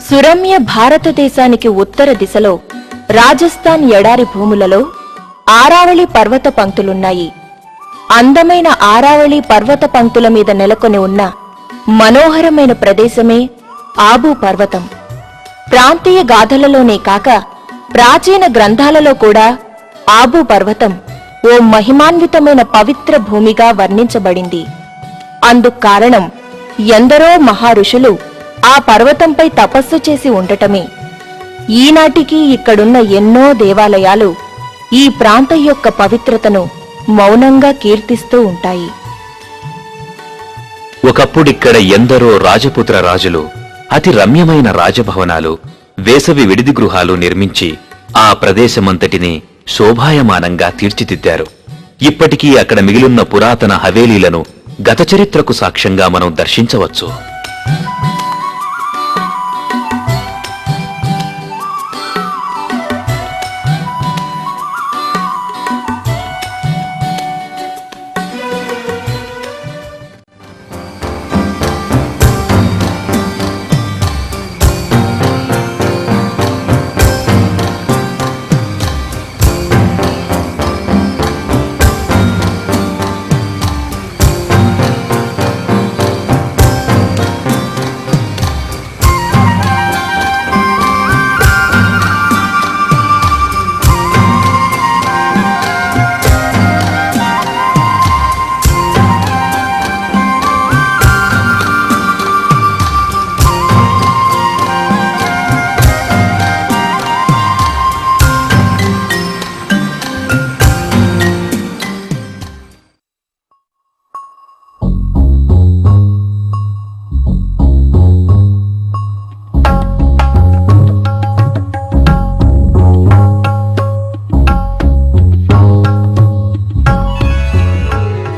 సురమ్య భారతదేశానికి ఉత్తర దిశలో రాజస్థాన్ ఎడారి భూములలో ఆరావళి పర్వత పంక్తులున్నాయి. అందమైన ఆరావళి పర్వత పంక్తుల మీద నెలకొని ఉన్న మనోహరమైన ప్రదేశమే ఆబూ పర్వతం. ప్రాంతీయ గాథలలోనే కాక ప్రాచీన గ్రంథాలలో కూడా ఆబూ పర్వతం ఓ మహిమాన్వితమైన పవిత్ర భూమిగా వర్ణించబడింది. అందుకు కారణం ఎందరో మహారుషులు ఆ పర్వతంపై తపస్సు చేసి ఉండటమే. ఈనాటికి ఇక్కడున్న ఎన్నో దేవాలయాలు ఈ ప్రాంతం యొక్క పవిత్రతను మౌనంగా కీర్తిస్తూ ఉంటాయి. ఒకప్పుడిక్కడ ఎందరో రాజపుత్ర రాజులు అతి రమ్యమైన రాజభవనాలు, వేసవి విడిది గృహాలు నిర్మించి ఆ ప్రదేశమంతటిని శోభాయమానంగా తీర్చిదిద్దారు. ఇప్పటికీ అక్కడ మిగిలిన పురాతన హవేలీలను గత చరిత్రకు సాక్ష్యంగా మనం దర్శించవచ్చు.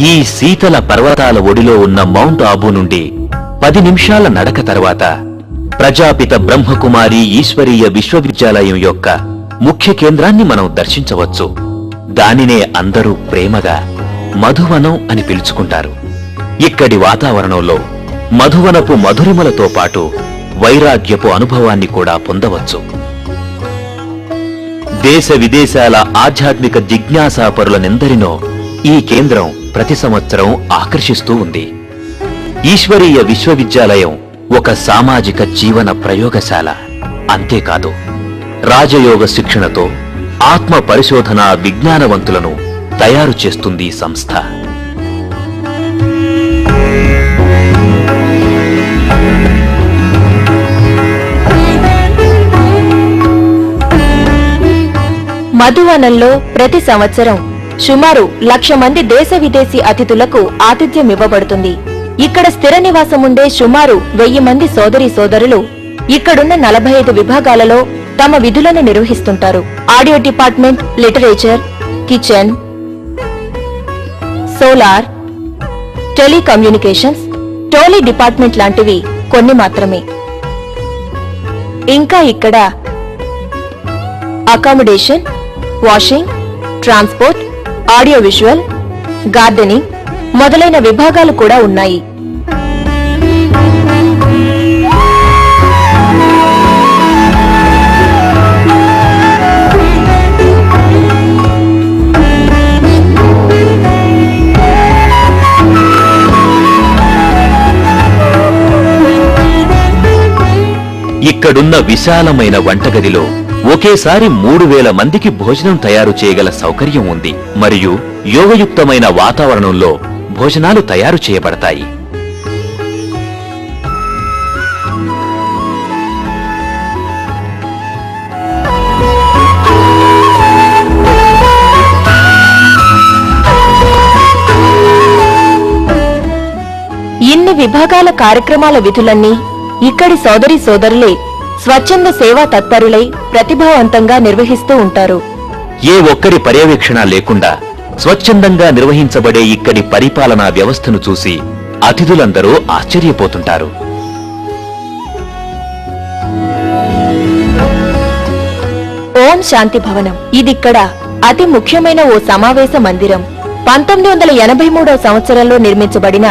ఈ శీతల పర్వతాల ఒడిలో ఉన్న మౌంట్ ఆబూ నుండి 10 నిమిషాల నడక తర్వాత ప్రజాపిత బ్రహ్మకుమారి ఈశ్వరీయ విశ్వవిద్యాలయం యొక్క ముఖ్య కేంద్రాన్ని మనం దర్శించవచ్చు. దానినే అందరూ ప్రేమగా మధువనం అని పిలుచుకుంటారు. ఇక్కడి వాతావరణంలో మధువనపు మధురిమలతో పాటు వైరాగ్యపు అనుభవాన్ని కూడా పొందవచ్చు. దేశ విదేశాల ఆధ్యాత్మిక జిజ్ఞాసాపరులనెందరినో ఈ కేంద్రం ప్రతి సంవత్సరం ఆకర్షిస్తూ ఉంది. ఈశ్వరీయ విశ్వవిద్యాలయం ఒక సామాజిక జీవన ప్రయోగశాల. అంతేకాదు, రాజయోగ శిక్షణతో ఆత్మ పరిశోధన విజ్ఞానవంతులను తయారు చేస్తుంది ఈ సంస్థ. మధువనంలో ప్రతి సంవత్సరం సుమారు 1,00,000 మంది దేశ విదేశీ అతిథులకు ఆతిథ్యం ఇవ్వబడుతుంది. ఇక్కడ స్థిర నివాసముండే సుమారు 1000 మంది సోదరీ సోదరులు ఇక్కడున్న 45 విభాగాలలో తమ విధులను నిర్వహిస్తుంటారు. Audio department, literature, kitchen, solar, telecommunications, టోలీ డిపార్ట్మెంట్ లాంటివి కొన్ని మాత్రమే. ఇంకా ఇక్కడ accommodation, washing, transport, audio visual, gardening మొదలైన విభాగాలు కూడా ఉన్నాయి. ఇక్కడున్న విశాలమైన వంటగదిలో ఒకేసారి 3,000 మందికి భోజనం తయారు చేయగల సౌకర్యం ఉంది. మరియు యోగయుక్తమైన వాతావరణంలో భోజనాలు తయారు చేయబడతాయి. ఇన్ని విభాగాల కార్యక్రమాల విధులన్నీ ఇక్కడి సోదరీ సోదరులే స్వచ్ఛంద సేవా తత్పరులై ప్రతిభావంతంగా నిర్వహిస్తూ ఉంటారు. ఏ ఒక్కరి పర్యవేక్షణ లేకుండా స్వచ్ఛందంగా నిర్వహించబడే ఇక్కడి పరిపాలనా వ్యవస్థను చూసి అతిథులందరూ ఆశ్చర్యపోతుంటారు. ఓం శాంతి భవనం ఇదిక్కడ అతి ముఖ్యమైన ఓ సమావేశ మందిరం. 1983వ సంవత్సరంలో నిర్మించబడిన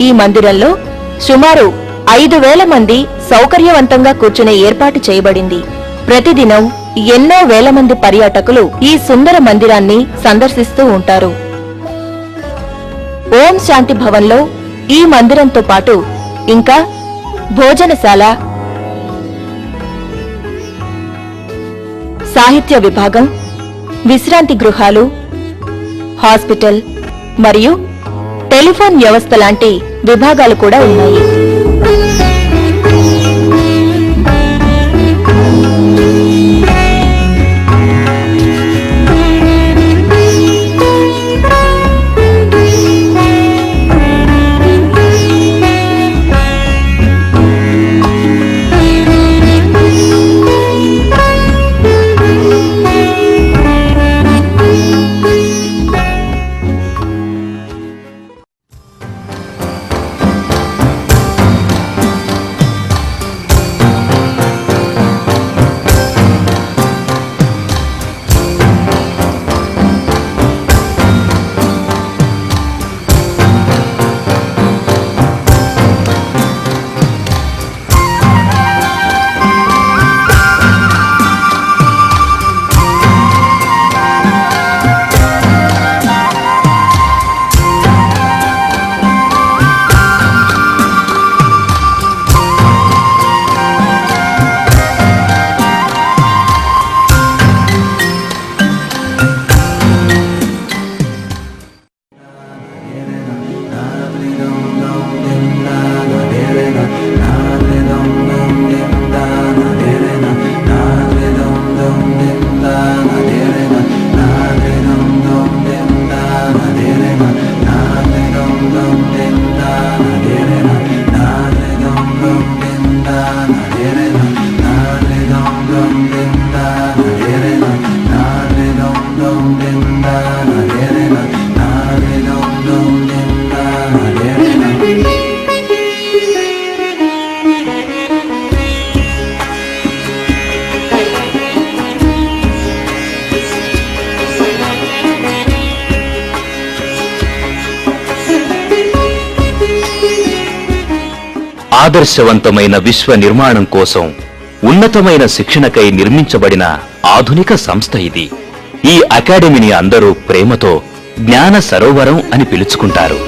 ఈ మందిరంలో సుమారు 5,000 మంది సౌకర్యవంతంగా కూర్చునే ఏర్పాటు చేయబడింది. ప్రతిదినం ఎన్నో వేల మంది పర్యాటకులు ఈ సుందర మందిరాన్ని సందర్శిస్తూ ఉంటారు. ఓం శాంతి భవన్లో ఈ మందిరంతో పాటు ఇంకా భోజనశాల, సాహిత్య విభాగం, విశ్రాంతి గృహాలు, హాస్పిటల్ మరియు టెలిఫోన్ వ్యవస్థ లాంటి విభాగాలు కూడా ఉన్నాయి. ఆదర్శవంతమైన విశ్వ నిర్మాణం కోసం ఉన్నతమైన శిక్షణకై నిర్మించబడిన ఆధునిక సంస్థ ఇది. ఈ అకాడమీని అందరూ ప్రేమతో జ్ఞాన సరోవరం అని పిలుచుకుంటారు.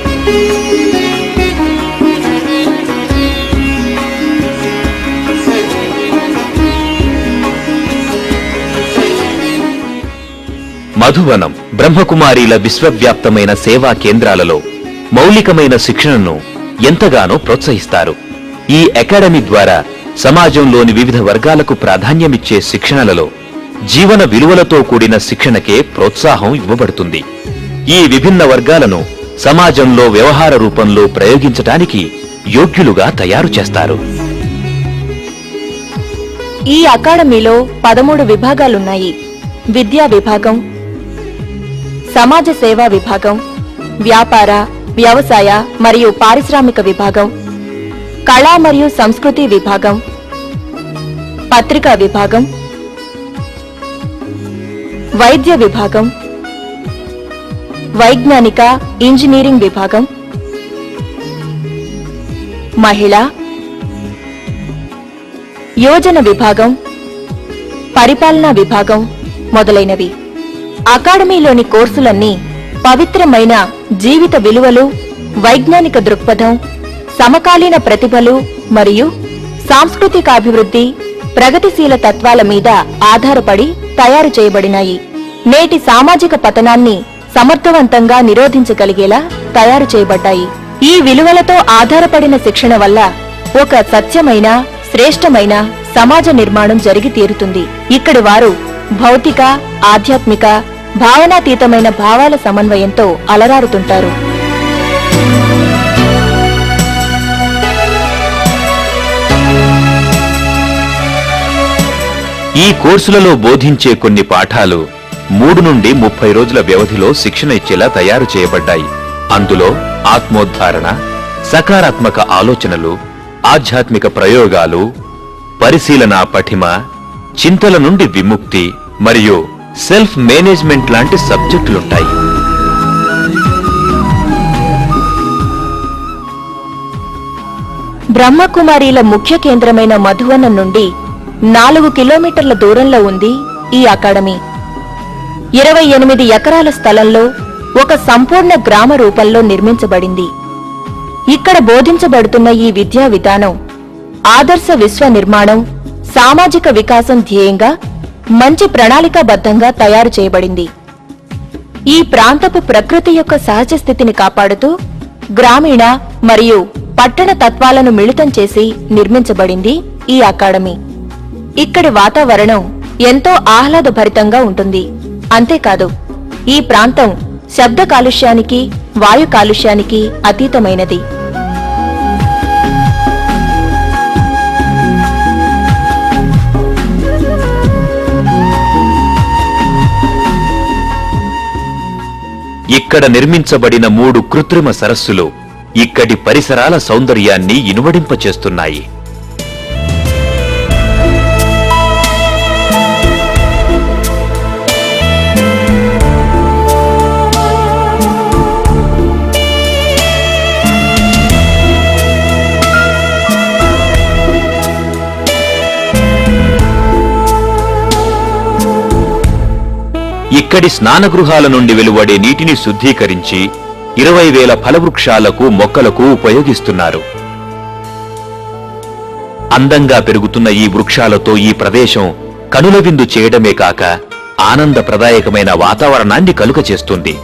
మధువనం బ్రహ్మకుమారీల విశ్వవ్యాప్తమైన సేవా కేంద్రాలలో మౌలికమైన శిక్షణను ఎంతగానో ప్రోత్సహిస్తారు. ఈ అకాడమీ ద్వారా సమాజంలోని వివిధ వర్గాలకు ప్రాధాన్యమిచ్చే శిక్షణలలో జీవన విలువలతో కూడిన శిక్షణకే ప్రోత్సాహం ఇవ్వబడుతుంది. ఈ విభిన్న వర్గాలను సమాజంలో వ్యవహార రూపంలో ప్రయోగించటానికి యోగ్యులుగా తయారు చేస్తారు. ఈ అకాడమీలో 13 విభాగాలున్నాయి. విద్యా విభాగం, సమాజ సేవా విభాగం, వ్యాపార, వ్యవసాయ మరియు పారిశ్రామిక విభాగం, కళా మరియు సంస్కృతి విభాగం, పత్రికా విభాగం, వైద్య విభాగం, వైజ్ఞానిక ఇంజనీరింగ్ విభాగం, మహిళా, యోజన విభాగం, పరిపాలనా విభాగం మొదలైనవి. అకాడమీలోని కోర్సులన్నీ పవిత్రమైన జీవిత విలువలు, వైజ్ఞానిక దృక్పథం, సమకాలీన ప్రతిభలు మరియు సాంస్కృతికాభివృద్ధి, ప్రగతిశీల తత్వాల మీద ఆధారపడి తయారు చేయబడినాయి. నేటి సామాజిక పతనాన్ని సమర్థవంతంగా నిరోధించగలిగేలా తయారు చేయబడ్డాయి. ఈ విలువలతో ఆధారపడిన శిక్షణ వల్ల ఒక సత్యమైన, శ్రేష్టమైన సమాజ నిర్మాణం జరిగి తీరుతుంది. ఇక్కడి వారు భౌతిక, ఆధ్యాత్మిక, భావనాతీతమైన భావాల సమన్వయంతో అలరారుతుంటారు. ఈ కోర్సులలో బోధించే కొన్ని పాఠాలు 3 నుండి 30 రోజుల వ్యవధిలో శిక్షణ ఇచ్చేలా తయారు చేయబడ్డాయి. అందులో ఆత్మోద్ధారణ, సకారాత్మక ఆలోచనలు, ఆధ్యాత్మిక ప్రయోగాలు, పరిశీలనా పఠిమ, చింతల నుండి విముక్తి మరియు సెల్ఫ్ మేనేజ్మెంట్ లాంటి సబ్జెక్టులుంటాయి. బ్రహ్మకుమారీల ముఖ్య కేంద్రమైన మధువనం నుండి 4 కిలోమీటర్ల దూరంలో ఉంది ఈ అకాడమీ. 28 ఎకరాల స్థలంలో ఒక సంపూర్ణ గ్రామ రూపంలో నిర్మించబడింది. ఇక్కడ బోధించబడుతున్న ఈ విద్యా విధానం ఆదర్శ విశ్వ నిర్మాణం, సామాజిక వికాసం ధ్యేయంగా మంచి ప్రణాళికాబద్ధంగా తయారు చేయబడింది. ఈ ప్రాంతపు ప్రకృతి యొక్క సహజ స్థితిని కాపాడుతూ గ్రామీణ మరియు పట్టణ తత్వాలను మిళితం చేసి నిర్మించబడింది ఈ అకాడమీ. ఇక్కడి వాతావరణం ఎంతో ఆహ్లాదభరితంగా ఉంటుంది. అంతేకాదు, ఈ ప్రాంతం శబ్ద కాలుష్యానికి, వాయు కాలుష్యానికి అతీతమైనది. ఇక్కడ నిర్మించబడిన 3 కృత్రిమ సరస్సులు ఇక్కడి పరిసరాల సౌందర్యాన్ని ఇనువడింపచేస్తున్నాయి. ఇక్కడి స్నానగృహాల నుండి వెలువడే నీటిని శుద్ధీకరించి 20,000 ఫలవృక్షాలకు, మొక్కలకు ఉపయోగిస్తున్నారు. అందంగా పెరుగుతున్న ఈ వృక్షాలతో ఈ ప్రదేశం కనుల విందు చేయడమే కాక ఆనందప్రదాయకమైన వాతావరణాన్ని కలుగచేస్తుంది.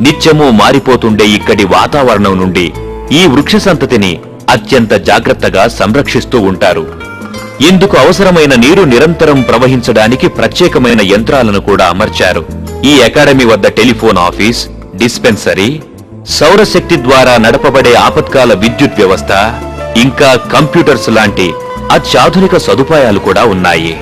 నిత్యమూ మారిపోతుండే ఇక్కడి వాతావరణం నుండి ఈ వృక్ష సంతతిని అత్యంత జాగ్రత్తగా సంరక్షిస్తూ ఉంటారు. ఇందుకు అవసరమైన నీరు నిరంతరం ప్రవహించడానికి ప్రత్యేకమైన యంత్రాలను కూడా అమర్చారు. ఈ అకాడమీ వద్ద టెలిఫోన్ ఆఫీస్, డిస్పెన్సరీ, సౌరశక్తి ద్వారా నడపబడే ఆపత్కాల విద్యుత్ వ్యవస్థ, ఇంకా కంప్యూటర్స్ లాంటి అత్యాధునిక సదుపాయాలు కూడా ఉన్నాయి.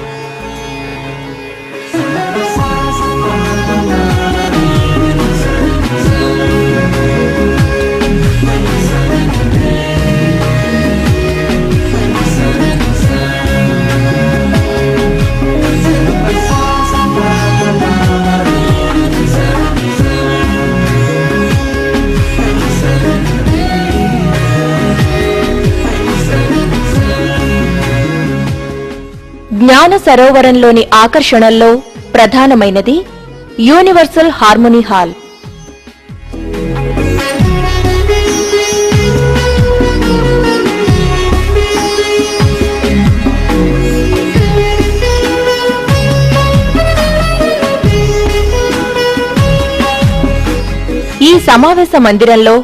జ్ఞాన సరోవరంలోని ఆకర్షణల్లో ప్రధానమైనది యూనివర్సల్ హార్మోనీ హాల్. ఈ సమావేశ మందిరంలో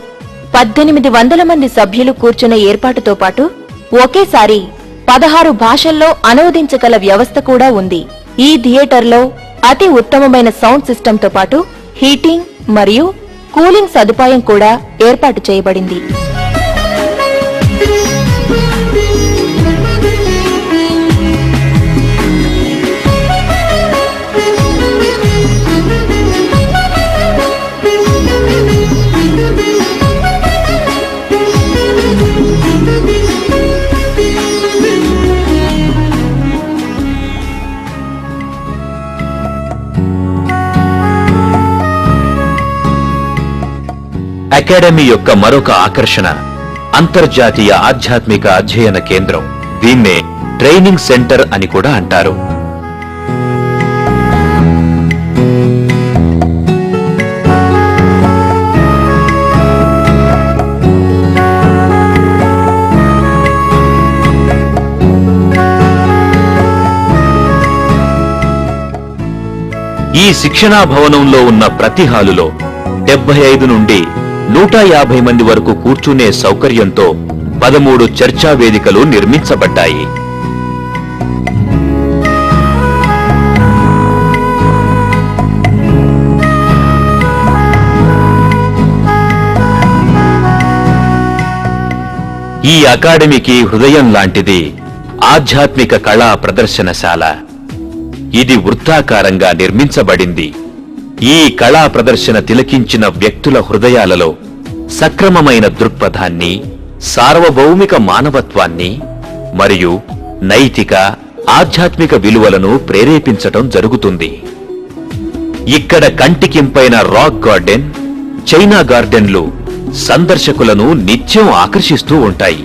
1800 మంది సభ్యులు కూర్చునే ఏర్పాటుతో పాటు ఒకేసారి 16 భాషల్లో అనువదించగల వ్యవస్థ కూడా ఉంది. ఈ థియేటర్లో అతి ఉత్తమమైన సౌండ్ సిస్టంతో పాటు హీటింగ్ మరియు కూలింగ్ సదుపాయం కూడా ఏర్పాటు చేయబడింది. అకాడమీ యొక్క మరొక ఆకర్షణ అంతర్జాతీయ ఆధ్యాత్మిక అధ్యయన కేంద్రం. దీన్నే ట్రైనింగ్ సెంటర్ అని కూడా అంటారు. ఈ శిక్షణా భవనంలో ఉన్న ప్రతి హాలులో 75 నుండి 150 మంది వరకు కూర్చునే సౌకర్యంతో 13 చర్చా వేదికలు నిర్మించబడ్డాయి. ఈ అకాడమీకి హృదయం లాంటిది ఆధ్యాత్మిక కళా ప్రదర్శనశాల. ఇది వృత్తాకారంగా నిర్మించబడింది. ఈ కళా ప్రదర్శన తిలకించిన వ్యక్తుల హృదయాలలో సక్రమమైన దృక్పథాన్ని, సార్వభౌమిక మానవత్వాన్ని మరియు నైతిక, ఆధ్యాత్మిక విలువలను ప్రేరేపించటం జరుగుతుంది. ఇక్కడ కంటికింపైన రాక్ గార్డెన్, చైనా గార్డెన్లు సందర్శకులను నిత్యం ఆకర్షిస్తూ ఉంటాయి.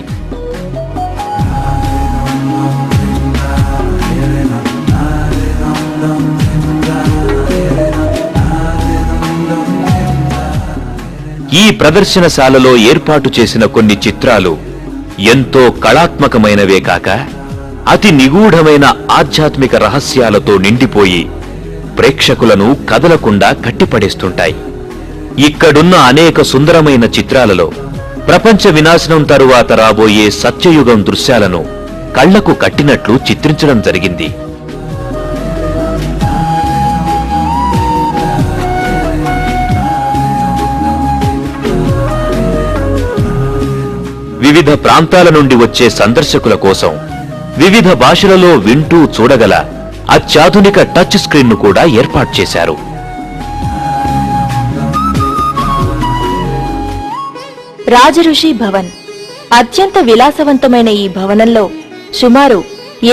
ఈ ప్రదర్శనశాలలో ఏర్పాటు చేసిన కొన్ని చిత్రాలు ఎంతో కళాత్మకమైనవే కాక అతి నిగూఢమైన ఆధ్యాత్మిక రహస్యాలతో నిండిపోయి ప్రేక్షకులను కదలకుండా కట్టిపడేస్తుంటాయి. ఇక్కడున్న అనేక సుందరమైన చిత్రాలలో ప్రపంచ వినాశనం తరువాత రాబోయే సత్యయుగం దృశ్యాలను కళ్లకు కట్టినట్లు చిత్రించడం జరిగింది. వివిధ ప్రాంతాల నుండి వచ్చే సందర్శకుల కోసం వివిధ భాషలలో వింటూ చూడగల అత్యాధునిక టచ్ స్క్రీన్ను కూడా ఏర్పాటు చేశారు. రాజఋషి భవన్ అత్యంత విలాసవంతమైన ఈ భవనంలో సుమారు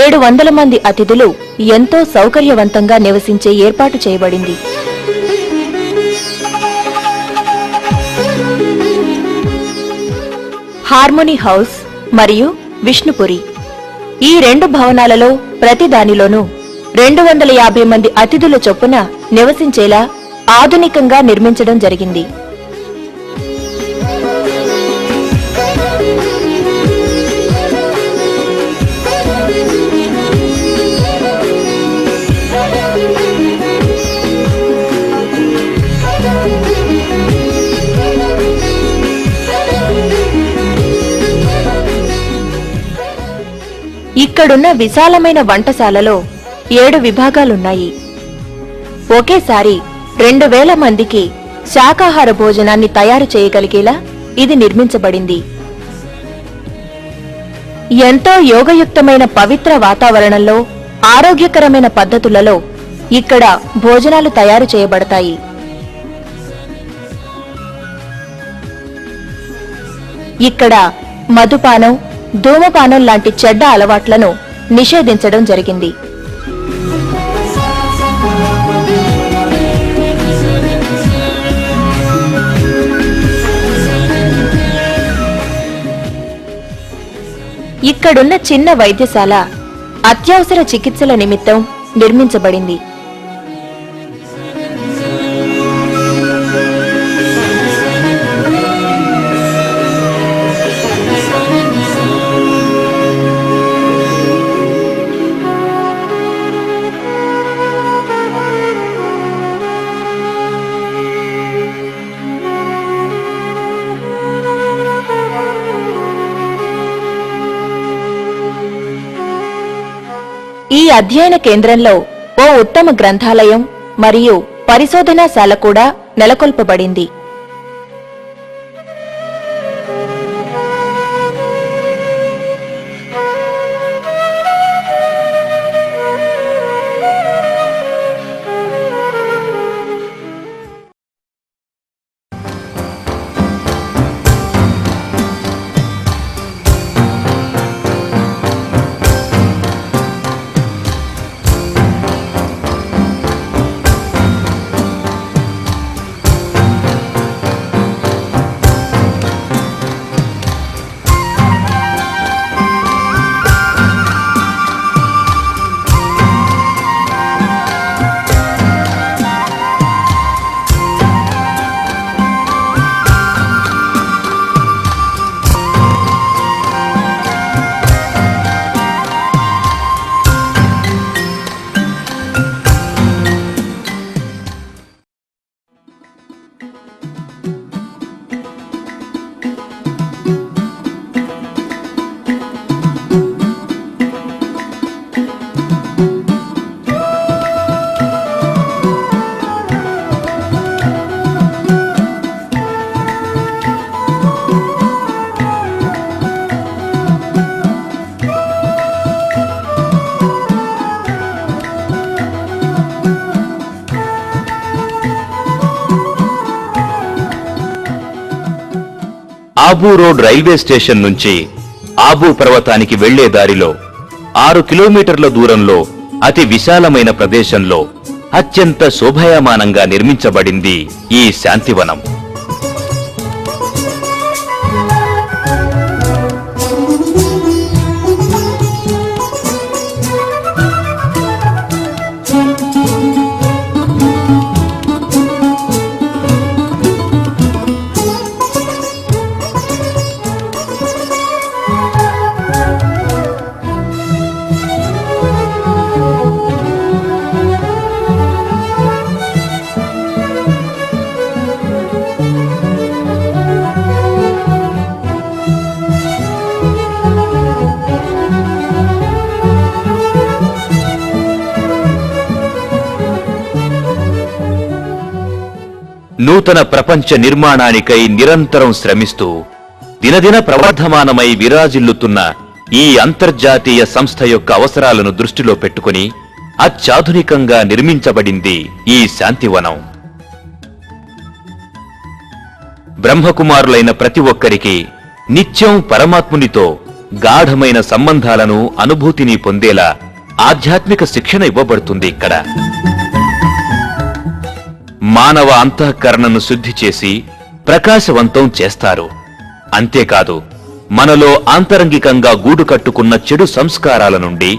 700 మంది అతిథులు ఎంతో సౌకర్యవంతంగా నివసించే ఏర్పాటు చేయబడింది. హార్మోనీ హౌస్ మరియు విష్ణుపురి ఈ 2 భవనాలలో ప్రతి దానిలోనూ 250 మంది అతిథుల చొప్పున నివసించేలా ఆధునికంగా నిర్మించడం జరిగింది. ఇక్కడున్న విశాలమైన వంటశాలలో 7 విభాగాలున్నాయి. ఒకేసారి 2000 మందికి శాకాహార భోజనాన్ని తయారు చేయగలిగేలా ఇది నిర్మించబడింది. ఎంతో యోగయుక్తమైన పవిత్ర వాతావరణంలో ఆరోగ్యకరమైన పద్ధతులలో ఇక్కడ భోజనాలు తయారు చేయబడతాయి. ఇక్కడ మధుపానం, ధూమపానం లాంటి చెడ్డ అలవాట్లను నిషేధించడం జరిగింది. ఇక్కడున్న చిన్న వైద్యశాల అత్యవసర చికిత్సల నిమిత్తం నిర్మించబడింది. ఈ అధ్యయన కేంద్రంలో ఓ ఉత్తమ గ్రంథాలయం మరియు పరిశోధనాశాల కూడా నెలకొల్పబడింది. ఆబూ రోడ్ రైల్వే స్టేషన్ నుంచి ఆబూ పర్వతానికి వెళ్లే దారిలో 6 కిలోమీటర్ల దూరంలో అతి విశాలమైన ప్రదేశంలో అత్యంత శోభాయమానంగా నిర్మించబడింది ఈ శాంతివనం. నూతన ప్రపంచ నిర్మాణానికై నిరంతరం శ్రమిస్తూ దినదిన ప్రవర్ధమానమై విరాజిల్లుతున్న ఈ అంతర్జాతీయ సంస్థ యొక్క అవసరాలను దృష్టిలో పెట్టుకుని అత్యాధునికంగా నిర్మించబడింది ఈ శాంతివనం. బ్రహ్మకుమారులైన ప్రతి ఒక్కరికి నిత్యం పరమాత్మునితో గాఢమైన సంబంధాలను అనుభూతిని పొందేలా ఆధ్యాత్మిక శిక్షణ ఇవ్వబడుతుంది. ఇక్కడ మానవ అంతఃకరణను శుద్ధి చేసి ప్రకాశవంతం చేస్తారు. అంతేకాదు, మనలో ఆంతరంగికంగా గూడు కట్టుకున్న చెడు సంస్కారాల నుండి,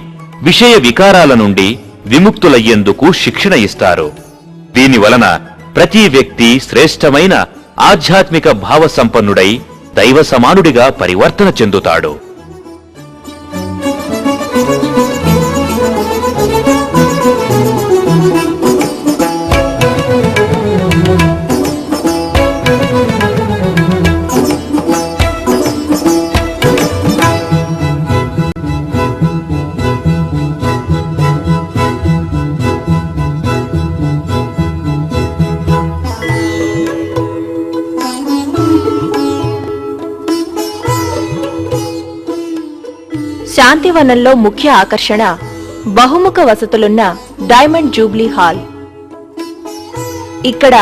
విషయ వికారాల నుండి విముక్తులయ్యేందుకు శిక్షణ ఇస్తారు. దీనివలన ప్రతి వ్యక్తి శ్రేష్టమైన ఆధ్యాత్మిక భావ సంపన్నుడై దైవ సమానుడిగా పరివర్తన చెందుతాడు. శాంతివనంలో ముఖ్య ఆకర్షణ బహుముఖ వసతులున్న డైమండ్ జూబ్లీ హాల్. ఇక్కడ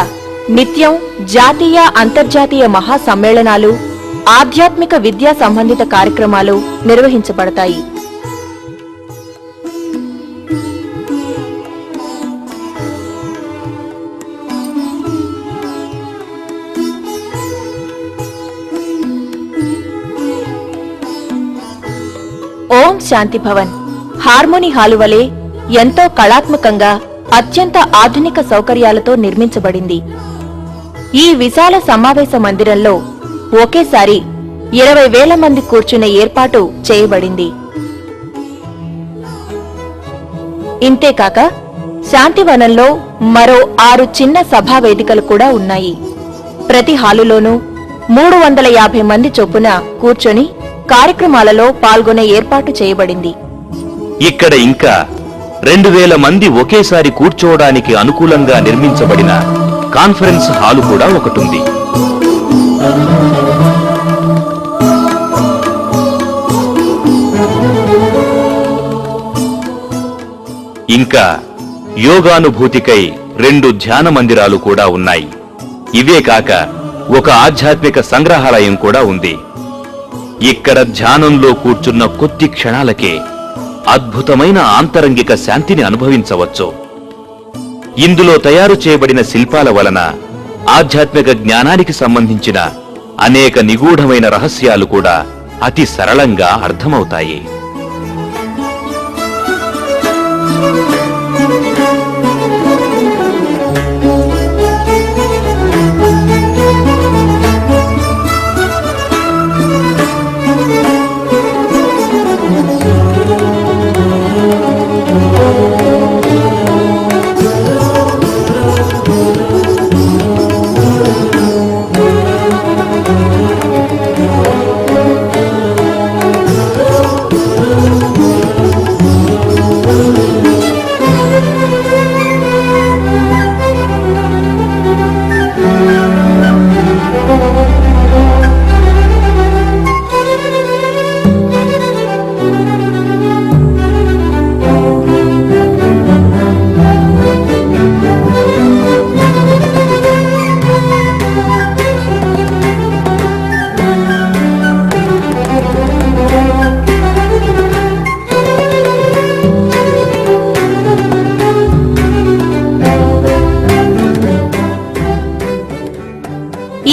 నిత్యం జాతీయ అంతర్జాతీయ మహాసమ్మేళనాలు, ఆధ్యాత్మిక విద్యా సంబంధిత కార్యక్రమాలు నిర్వహించబడతాయి. ఓం శాంతి భవన్ హార్మోని హాలు వలె ఎంతో కళాత్మకంగా అత్యంత ఆధునిక సౌకర్యాలతో నిర్మించబడింది. ఈ విశాల సమావేశ మందిరంలో ఒకేసారి 20,000 మంది కూర్చునే ఏర్పాటు చేయబడింది. ఇంతేకాక శాంతివనంలో మరో 6 చిన్న సభా వేదికలు కూడా ఉన్నాయి. ప్రతి హాలులోనూ 350 మంది చొప్పున కూర్చొని కార్యక్రమాలలో పాల్గొనే ఏర్పాటు చేయబడింది. ఇక్కడ ఇంకా 2,000 మంది ఒకేసారి కూర్చోవడానికి అనుకూలంగా నిర్మించబడిన కాన్ఫరెన్స్ హాలు కూడా ఒకటుంది. ఇంకా యోగానుభూతికై 2 ధ్యాన మందిరాలు కూడా ఉన్నాయి. ఇవే కాక ఒక ఆధ్యాత్మిక సంగ్రహాలయం కూడా ఉంది. ఇక్కడ ధ్యానంలో కూర్చున్న కొద్ది క్షణాలకే అద్భుతమైన ఆంతరంగిక శాంతిని అనుభవించవచ్చు. ఇందులో తయారు చేయబడిన శిల్పాల వలన ఆధ్యాత్మిక జ్ఞానానికి సంబంధించిన అనేక నిగూఢమైన రహస్యాలు కూడా అతి సరళంగా అర్థమవుతాయి.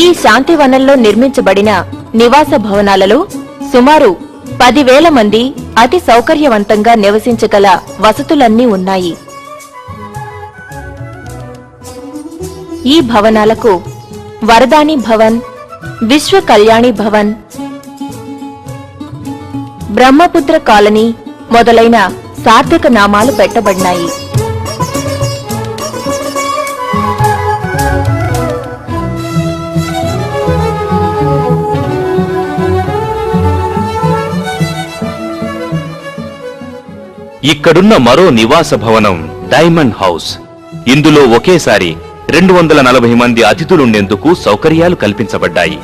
ఈ శాంతివనంలో నిర్మించబడిన నివాస భవనాలలో సుమారు 10,000 మంది అతి సౌకర్యవంతంగా నివసించగల వసతులన్నీ ఉన్నాయి. ఈ భవనాలకు వరదాని భవన్, విశ్వ కళ్యాణి భవన్, బ్రహ్మపుత్ర కాలనీ మొదలైన సార్థక నామాలు పెట్టబడినాయి. ఇక్కడున్న మరో నివాస భవనం డైమండ్ హౌస్. ఇందులో ఒకేసారి 240 మంది అతిథులుండేందుకు సౌకర్యాలు కల్పించబడ్డాయి.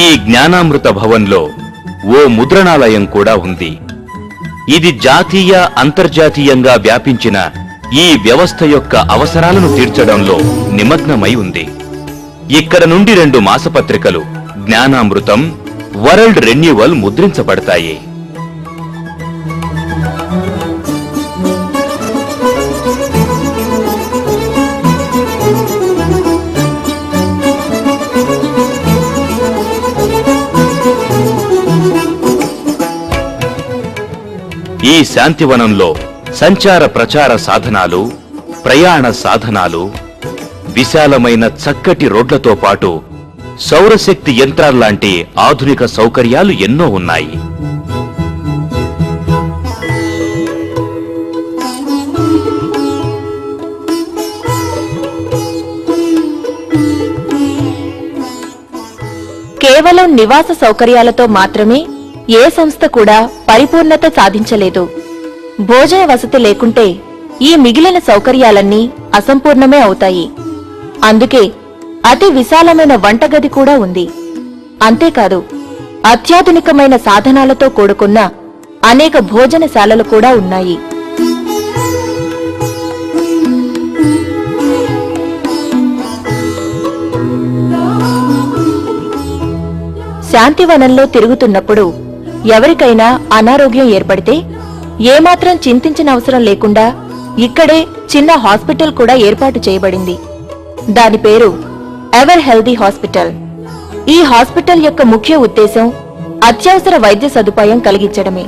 ఈ జ్ఞానామృత భవన్లో ఓ ముద్రణాలయం కూడా ఉంది. ఇది జాతీయ, అంతర్జాతీయంగా వ్యాపించిన ఈ వ్యవస్థ యొక్క అవసరాలను తీర్చడంలో నిమగ్నమై ఉంది. ఇక్కడ నుండి 2 మాసపత్రికలు జ్ఞానామృతం, వరల్డ్ రెన్యువల్ ముద్రించబడతాయి. ఈ శాంతివనంలో సంచార ప్రచార సాధనాలు, ప్రయాణ సాధనాలు, విశాలమైన చక్కటి రోడ్లతో పాటు సౌరశక్తి యంత్రాల్లాంటి ఆధునిక సౌకర్యాలు ఎన్నో ఉన్నాయి. కేవలం నివాస సౌకర్యాలతో మాత్రమే ఏ సంస్థ కూడా పరిపూర్ణత సాధించలేదు. భోజన వసతి లేకుంటే ఈ మిగిలిన సౌకర్యాలన్నీ అసంపూర్ణమే అవుతాయి. అందుకే అతి విశాలమైన వంటగది కూడా ఉంది. అంతేకాదు, అత్యాధునికమైన సాధనాలతో కూడుకున్న అనేక భోజనశాలలు కూడా ఉన్నాయి. శాంతివనంలో తిరుగుతున్నప్పుడు ఎవరికైనా అనారోగ్యం ఏర్పడితే ఏమాత్రం చింతించిన అవసరం లేకుండా ఇక్కడే చిన్న హాస్పిటల్ కూడా ఏర్పాటు చేయబడింది. దాని పేరు ఎవర్ హెల్దీ హాస్పిటల్. ఈ హాస్పిటల్ యొక్క ముఖ్య ఉద్దేశం అత్యవసర వైద్య సదుపాయం కలిగించడమే.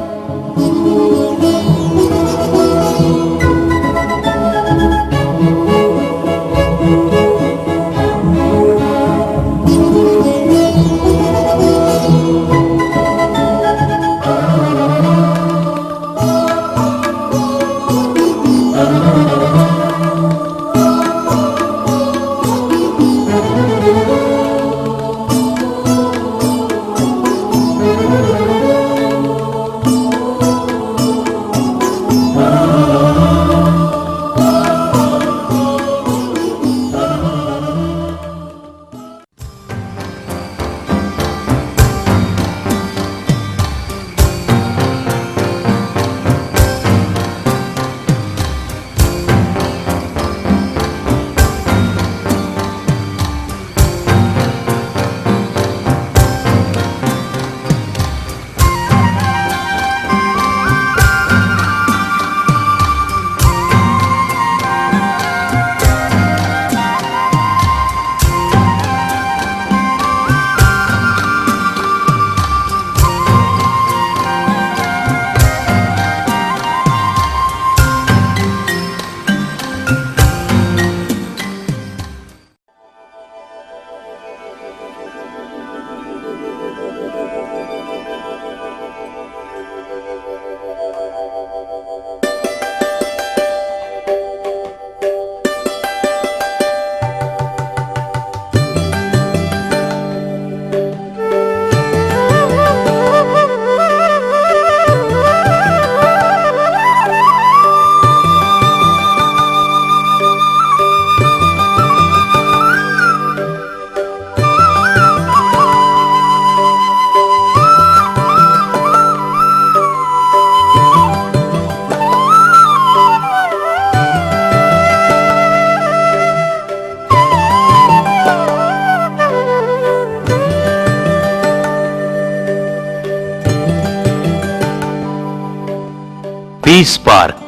Piece park.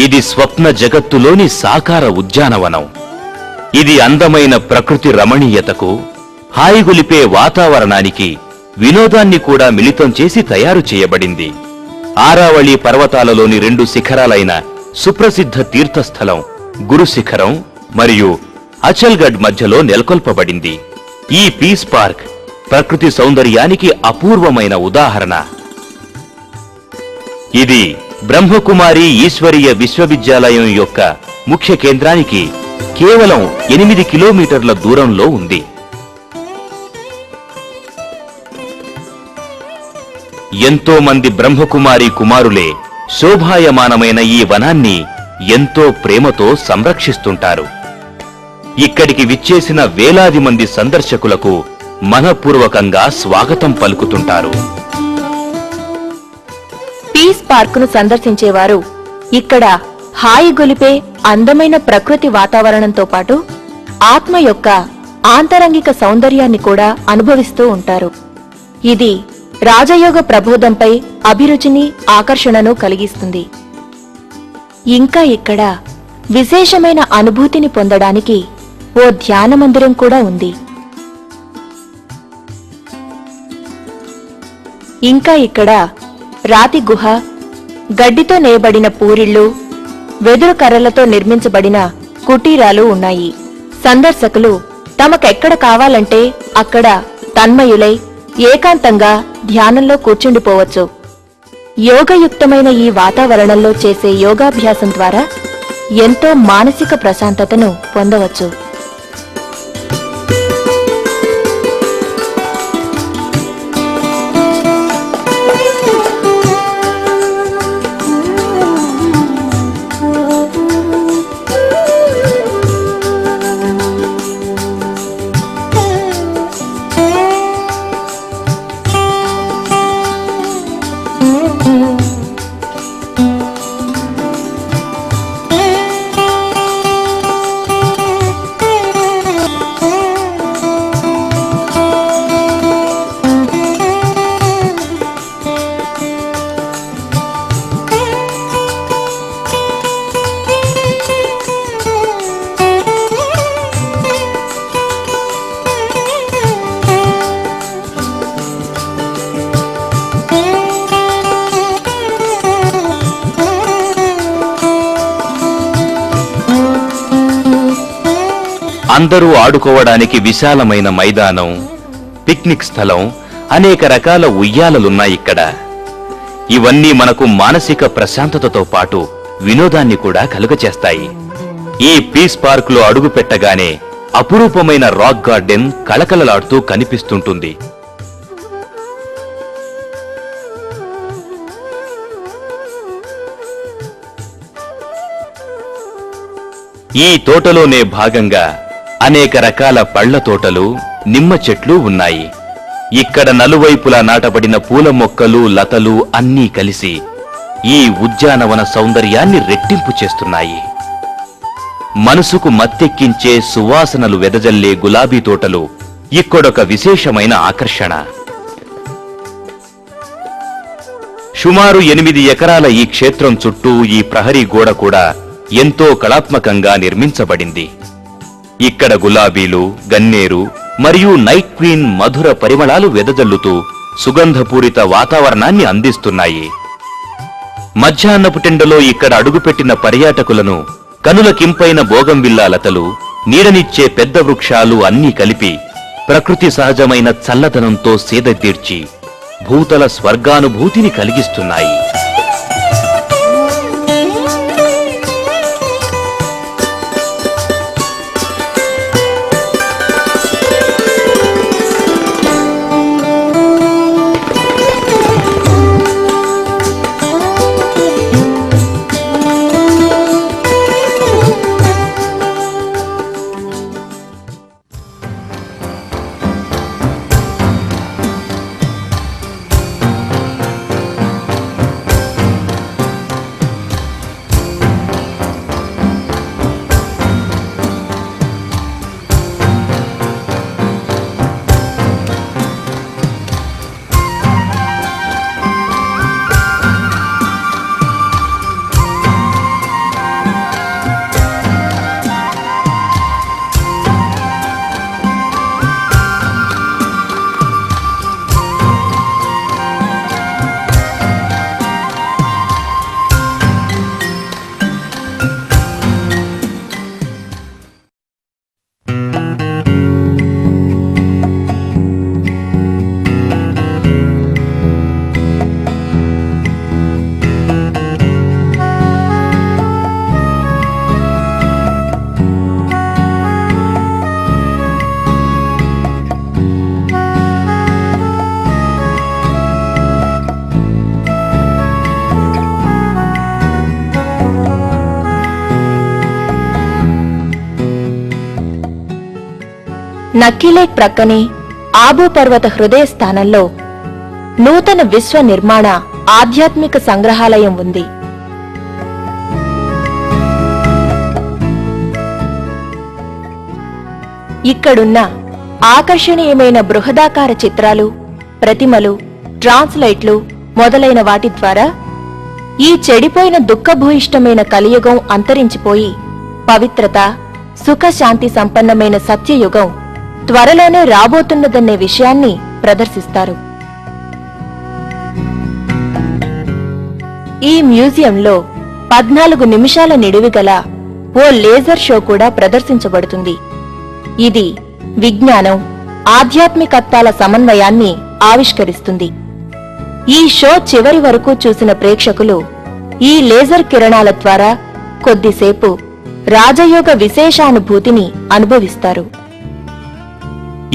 ఇది స్వప్న జగత్తులోని సాకార ఉద్యానవనం. ఇది అందమైన ప్రకృతి రమణీయతకు, హాయిగొలిపే వాతావరణానికి వినోదాన్ని కూడా మిళితం చేసి తయారు చేయబడింది. ఆరావళి పర్వతాలలోని 2 శిఖరాలైన సుప్రసిద్ధ తీర్థస్థలం గురు శిఖరం మరియు అచల్గఢ్ మధ్యలో నెలకొల్పబడింది. ఈ పీస్ పార్క్ ప్రకృతి సౌందర్యానికి అపూర్వమైన ఉదాహరణ. ఇది బ్రహ్మకుమారి ఈశ్వరీయ విశ్వవిద్యాలయం యొక్క ముఖ్య కేంద్రానికి కేవలం 8 కిలోమీటర్ల దూరంలో ఉంది. ఎంతో మంది బ్రహ్మకుమారి కుమారులే శోభాయమానమైన ఈ వనాన్ని ఎంతో ప్రేమతో సంరక్షిస్తుంటారు. ఇక్కడికి విచ్చేసిన వేలాది మంది సందర్శకులకు మనఃపూర్వకంగా స్వాగతం పలుకుతుంటారు. పీస్ పార్కును సందర్శించేవారు ఇక్కడ హాయి గొలిపే అందమైన ప్రకృతి వాతావరణంతో పాటు ఆత్మ యొక్క ఆంతరంగిక సౌందర్యాన్ని కూడా అనుభవిస్తూ ఉంటారు. ఇది రాజయోగ ప్రబోధంపై అభిరుచిని, ఆకర్షణను కలిగిస్తుంది. ఇంకా ఇక్కడ విశేషమైన అనుభూతిని పొందడానికి ఓ ధ్యాన మందిరం కూడా ఉంది. ఇంకా ఇక్కడ రాతి గుహ, గడ్డితో నేయబడిన పూరిళ్లు, వెదురు కర్రలతో నిర్మించబడిన కుటీరాలు ఉన్నాయి. సందర్శకులు తమకెక్కడ కావాలంటే అక్కడ తన్మయులై ఏకాంతంగా ధ్యానంలో కూర్చుండిపోవచ్చు. యోగయుక్తమైన ఈ వాతావరణంలో చేసే యోగాభ్యాసం ద్వారా ఎంతో మానసిక ప్రశాంతతను పొందవచ్చు. అందరూ ఆడుకోవడానికి విశాలమైన మైదానం, పిక్నిక్ స్థలం, అనేక రకాల ఉయ్యాలలున్నాయిక్కడ. ఇవన్నీ మనకు మానసిక ప్రశాంతతతో పాటు వినోదాన్ని కూడా కలుగచేస్తాయి. ఈ పీస్ పార్క్ లో అడుగు పెట్టగానే అపురూపమైన రాక్ గార్డెన్ కళకళలాడుతూ కనిపిస్తుంటుంది. ఈ తోటలోనే భాగంగా అనేక రకాల పళ్ల తోటలు, నిమ్మ చెట్లు ఉన్నాయి. ఇక్కడ నలువైపులా నాటబడిన పూల మొక్కలు, లతలు అన్నీ కలిసి ఈ ఉద్యానవన సౌందర్యాన్ని రెట్టింపు చేస్తున్నాయి. మనసుకు మత్తెక్కించే సువాసనలు వెదజల్లే గులాబీ తోటలు ఇక్కడొక విశేషమైన ఆకర్షణ. సుమారు 8 ఎకరాల ఈ క్షేత్రం చుట్టూ ఈ ప్రహరీ గోడ కూడా ఎంతో కళాత్మకంగా నిర్మించబడింది. ఇక్కడ గులాబీలు, గన్నేరు మరియు నైట్ క్వీన్ మధుర పరిమళాలు వెదజల్లుతూ సుగంధపూరిత వాతావరణాన్ని అందిస్తున్నాయి. మధ్యాహ్నపు టెండలో ఇక్కడ అడుగుపెట్టిన పర్యాటకులను కనులకింపైన బోగంవిల్లా లతలు, నీడనిచ్చే పెద్ద వృక్షాలు అన్నీ కలిపి ప్రకృతి సహజమైన చల్లదనంతో సేదతీర్చి భూతల స్వర్గానుభూతిని కలిగిస్తున్నాయి. నక్కీలేక్ ప్రక్కనే ఆబూ పర్వత హృదయ స్థానంలో నూతన విశ్వ నిర్మాణ ఆధ్యాత్మిక సంగ్రహాలయం ఉంది. ఇక్కడున్న ఆకర్షణీయమైన బృహదాకార చిత్రాలు, ప్రతిమలు, ట్రాన్స్లైట్లు మొదలైన వాటి ద్వారా ఈ చెడిపోయిన దుఃఖభూయిష్టమైన కలియుగం అంతరించిపోయి పవిత్రత, సుఖశాంతి సంపన్నమైన సత్యయుగం త్వరలోనే రాబోతున్నదనే విషయాన్ని ప్రదర్శిస్తారు. ఈ మ్యూజియంలో 14 నిమిషాల నిడివిగల ఓ లేజర్ షో కూడా ప్రదర్శించబడుతుంది. ఇది విజ్ఞానం, ఆధ్యాత్మికత్వాల సమన్వయాన్ని ఆవిష్కరిస్తుంది. ఈ షో చివరి వరకు చూసిన ప్రేక్షకులు ఈ లేజర్ కిరణాల ద్వారా కొద్దిసేపు రాజయోగ విశేషానుభూతిని అనుభవిస్తారు.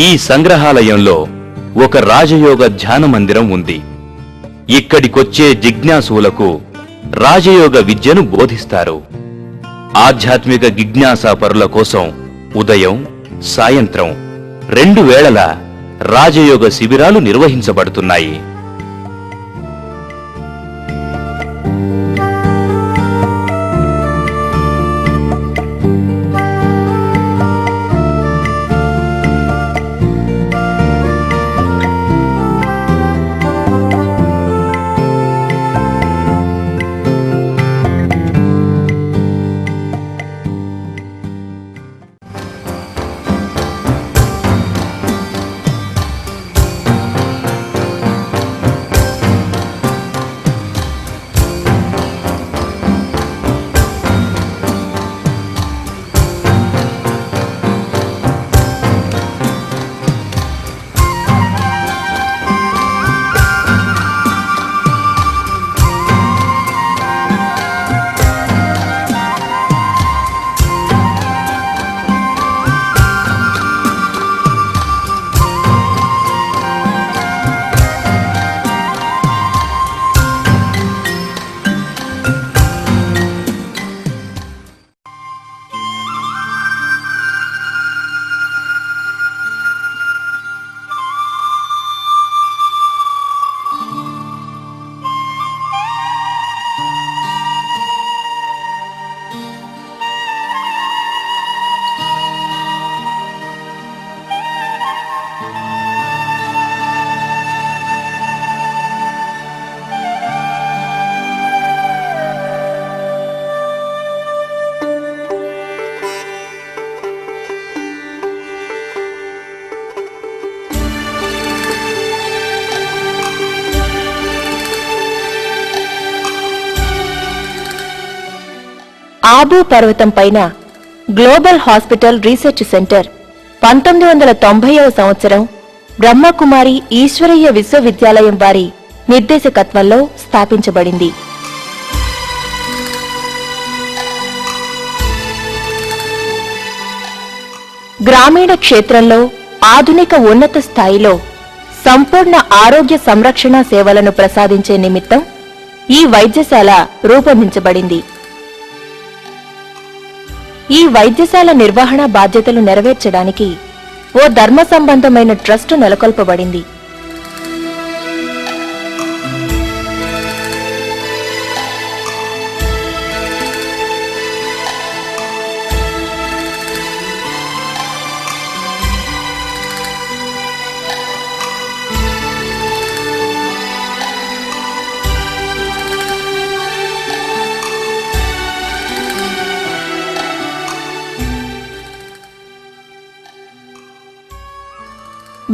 ఈ సంగ్రహాలయంలో ఒక రాజయోగ ధ్యాన మందిరం ఉంది. ఇక్కడికొచ్చే జిజ్ఞాసులకు రాజయోగ విద్యను బోధిస్తారు. ఆధ్యాత్మిక జిజ్ఞాసాపరుల కోసం ఉదయం, సాయంత్రం 2 వేళల రాజయోగ శిబిరాలు నిర్వహించబడుతున్నాయి. ఆబూ పర్వతం పైన గ్లోబల్ హాస్పిటల్ రీసెర్చ్ సెంటర్ 1990వ సంవత్సరం బ్రహ్మకుమారి ఈశ్వరీయ విశ్వవిద్యాలయం వారి నిర్దేశకత్వంలో స్థాపించబడింది. గ్రామీణ క్షేత్రంలో ఆధునిక ఉన్నత స్థాయిలో సంపూర్ణ ఆరోగ్య సంరక్షణ సేవలను ప్రసాదించే నిమిత్తం ఈ వైద్యశాల రూపొందించబడింది. ఈ వైద్యశాల నిర్వహణ బాధ్యతలు నెరవేర్చడానికి ఓ ధర్మ సంబంధమైన ట్రస్టు నెలకొల్పబడింది.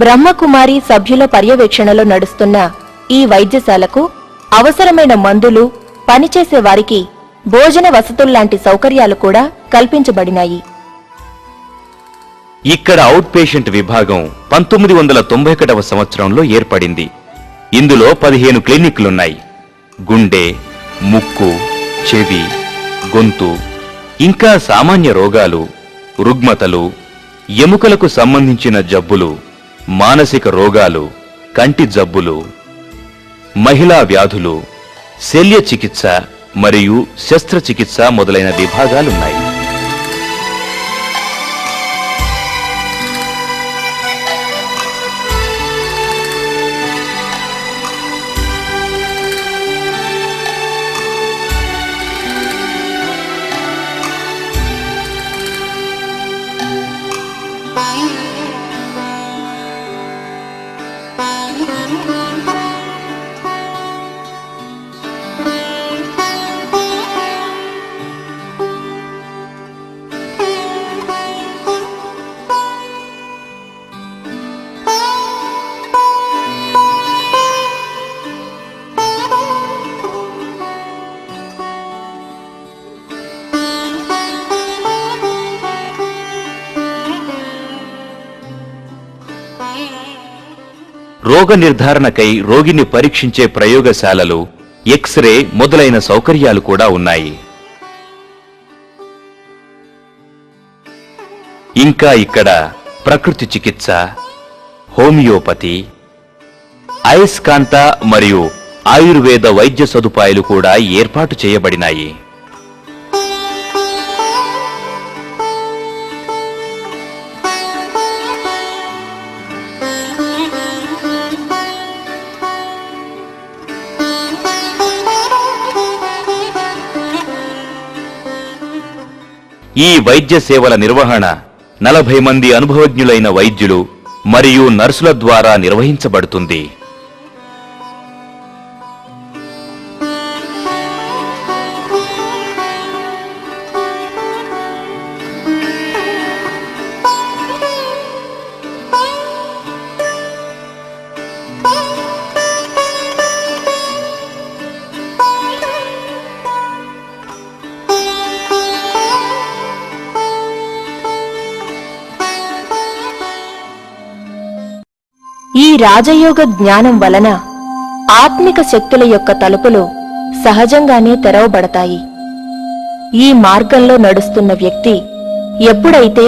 బ్రహ్మకుమారి సభ్యుల పర్యవేక్షణలో నడుస్తున్న ఈ వైద్యశాలకు అవసరమైన మందులు, పనిచేసే వారికి భోజన వసతుల్లాంటి సౌకర్యాలు కూడా కల్పించబడినాయి. ఇక్కడ అవుట్ పేషెంట్ విభాగం 1991వ సంవత్సరంలో ఏర్పడింది. ఇందులో 15 క్లినిక్లున్నాయి. గుండె, ముక్కు, చెవి, గొంతు, ఇంకా సామాన్య రోగాలు, రుగ్మతలు, ఎముకలకు సంబంధించిన జబ్బులు, మానసిక రోగాలు, కంటి జబ్బులు, మహిళా వ్యాధులు, శల్య చికిత్స మరియు శస్త్రచికిత్స మొదలైన విభాగాలున్నాయి. రోగ నిర్ధారణకై రోగిని పరీక్షించే ప్రయోగశాలలు, ఎక్స్రే మొదలైన సౌకర్యాలు కూడా ఉన్నాయి. ఇంకా ఇక్కడ ప్రకృతి చికిత్స, హోమియోపతి, అయస్కాంత మరియు ఆయుర్వేద వైద్య సదుపాయాలు కూడా ఏర్పాటు చేయబడినాయి. ఈ వైద్య సేవల నిర్వహణ 40 మంది అనుభవజ్ఞులైన వైద్యులు మరియు నర్సుల ద్వారా నిర్వహించబడుతుంది. ఈ రాజయోగ జ్ఞానం వలన ఆత్మిక శక్తుల యొక్క తలుపులు సహజంగానే తెరవబడతాయి. ఈ మార్గంలో నడుస్తున్న వ్యక్తి ఎప్పుడైతే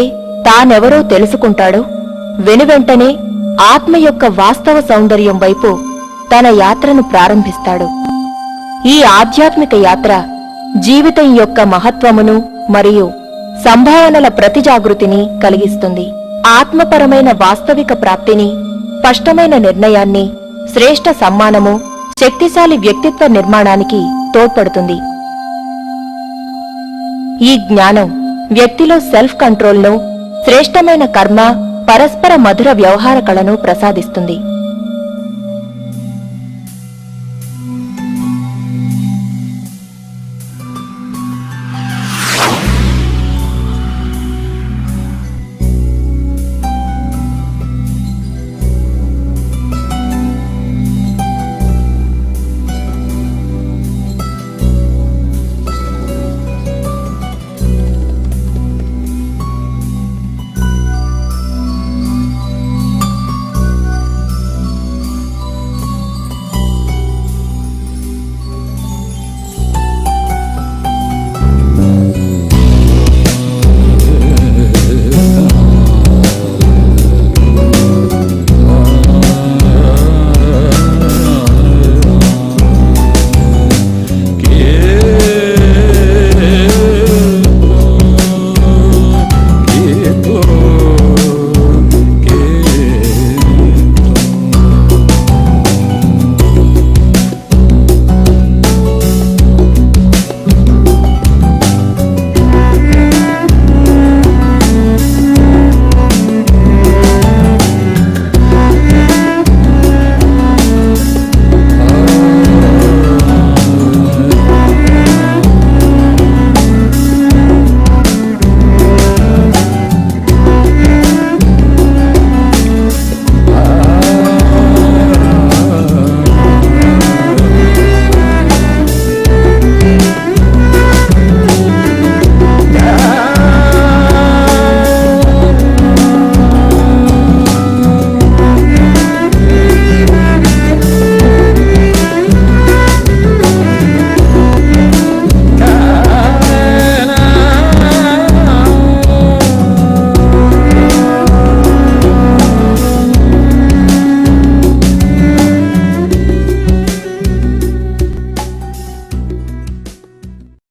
తానెవరో తెలుసుకుంటాడో వెనువెంటనే ఆత్మ యొక్క వాస్తవ సౌందర్యం వైపు తన యాత్రను ప్రారంభిస్తాడు. ఈ ఆధ్యాత్మిక యాత్ర జీవితం యొక్క మహత్వమును మరియు సంభావనల ప్రతిజాగృతిని కలిగిస్తుంది. ఆత్మపరమైన వాస్తవిక ప్రాప్తిని, స్పష్టమైన నిర్ణయాన్ని, శ్రేష్ఠ సమ్మానము, శక్తిశాలి వ్యక్తిత్వ నిర్మాణానికి తోడ్పడుతుంది. ఈ జ్ఞానం వ్యక్తిలో సెల్ఫ్ కంట్రోల్ను, శ్రేష్టమైన కర్మ, పరస్పర మధుర వ్యవహార కళను ప్రసాదిస్తుంది.